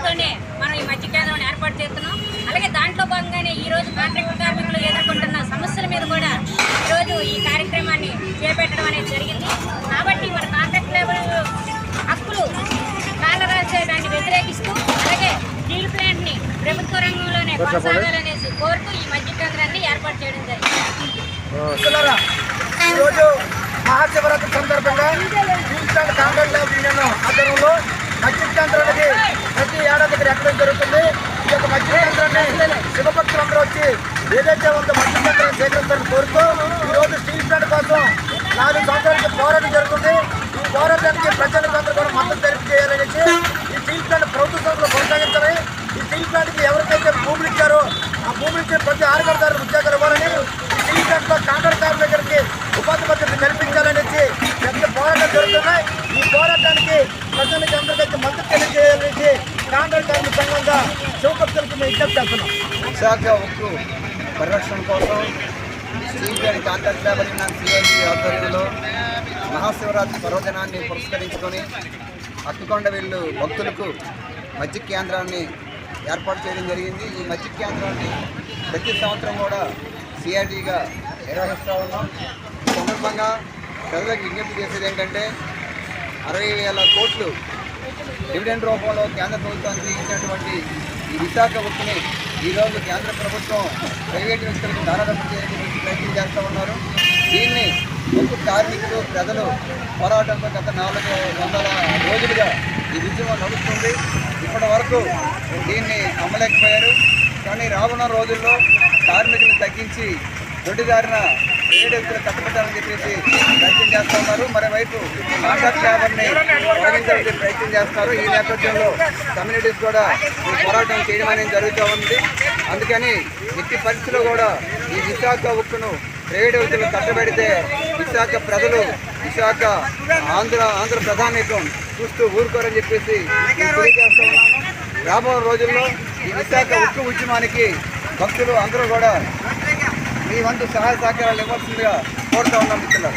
ఉద్దేశంతోనే మనం ఈ మధ్య కేంద్రాన్ని ఏర్పాటు చేస్తున్నాం. అలాగే దాంట్లో భాగంగానే ఈరోజు కాంట్రాక్ట్ కార్మికులు ఎదుర్కొంటున్న సమస్యల మీద కూడా ఈరోజు ఈ కార్యక్రమాన్ని చేపట్టడం అనేది జరిగింది. కాబట్టి మన కాంట్రాక్ట్ లేబర్ హక్కులు కాలరాసేదాన్ని వ్యతిరేకిస్తూ అలాగే స్టీల్ ప్లాంట్ని ప్రభుత్వ రంగంలోనే కొనసాగాలనేసి కోరుతూ ఈ మధ్య కేంద్రాన్ని ఏర్పాటు చేయడం జరిగింది. ఈరోజు మహాశివరాత్రి సందర్భంగా steel plant contract labour union ఆధ్వర్యంలో మధ్య కేంద్రానికి ప్రతి ఏడాది ఎక్కడం జరుగుతుంది. ఈ యొక్క మధ్య కేంద్రాన్ని శివభక్తులందరూ వచ్చి ఏదైతే ఉందో మధ్య కేంద్రాన్ని సేకరిస్తారని కోరుతూ ఈరోజు స్టీల్ ప్లాంట్ కోసం 4 సంవత్సరాలకి పోరాటం జరుగుతుంది. ఈ పోరాటానికి ప్రజలందరూ కూడా మద్దతు తెలియజేయాలనేసి ఈ స్టీల్ ప్లాంట్ ప్రభుత్వ సంస్థలో కొనసాగించాలి. ఈ స్టీల్ ప్లాంట్కి ఎవరికైతే భూములు ఇచ్చారో ఆ భూములకి ప్రతి ఆరుగారు ఉద్యోగాలు ఇవ్వాలని ఈ స్టీల్ ప్లాంట్లో కాంట్రాక్ట్ కార్మికులకి ఉపాధి భద్రత కల్పించాలనేసి పెద్ద పోరాటాలు జరుగుతున్నాయి. ఈ పోరాటానికి ప్రజలకి అందరికీ మద్దతు తెలియజేయాలనేసి కాంట్రాక్ట్ కార్మిక సంఘంగా శివభక్తులకి మేము విజ్ఞప్తి చేస్తున్నాం. విశాఖ ఉక్కు పరిరక్షణ కోసం steel plant contract labour union CIT ఆధ్వర్యంలో మహాశివరాత్రి పర్వదినాన్ని పురస్కరించుకొని అక్కుకొండ వీళ్ళు భక్తులకు మజ్జిగ కేంద్రాన్ని ఏర్పాటు చేయడం జరిగింది. ఈ మజ్జిగ కేంద్రాన్ని ప్రతి సంవత్సరం కూడా సిఐటిగా నిర్వహిస్తూ ఉన్నాం. ఈ సందర్భంగా ప్రజలకు విజ్ఞప్తి చేసేది ఏంటంటే 60,000 కోట్లు డివిడెండ్ రూపంలో కేంద్ర ప్రభుత్వానికి ఇచ్చినటువంటి ఈ విశాఖ ఉక్కుని ఈరోజు కేంద్ర ప్రభుత్వం ప్రైవేటు వ్యక్తులకు దారాదత్తం చేయడానికి ప్రయత్నం చేస్తూ ఉన్నారు. దీన్ని ఉక్కు కార్మికులు ప్రజలు పోరాటంతో గత 400 రోజులుగా ఈ ఉద్యమం నడుస్తుంది. ఇప్పటి వరకు దీన్ని అమ్మలేకపోయారు. కానీ రానున్న రోజుల్లో కార్మికులు తగ్గించి దొడ్డిదారిన ప్రైవేట్ వ్యక్తులు కట్టబెట్టాలని చెప్పేసి ప్రయత్నం చేస్తూ ఉన్నారు. మరోవైపు కాంట్రాక్ట్ లేబర్ని తొలగించడానికి ప్రయత్నం చేస్తారు. ఈ నేపథ్యంలో కమ్యూనిటీస్ కూడా ఈ పోరాటం చేయడం అనేది జరుగుతూ ఉంది. అందుకని ఎట్టి పరిస్థితుల్లో కూడా ఈ విశాఖ ఉక్కును ప్రైవేట్ వ్యక్తులు కట్టబెడితే విశాఖ ప్రజలు విశాఖ ఆంధ్ర ప్రధానికం చూస్తూ ఊరుకోరని చెప్పేసి తెలియజేస్తూ ఉన్నాను. రాబో రోజుల్లో ఈ విశాఖ ఉక్కు ఉద్యమానికి భక్తులు అందరూ కూడా మీ వంతు సహాయ సహకారాలు ఇవ్వాల్సిందిగా కోరుతా ఉన్నాం మిత్రులు.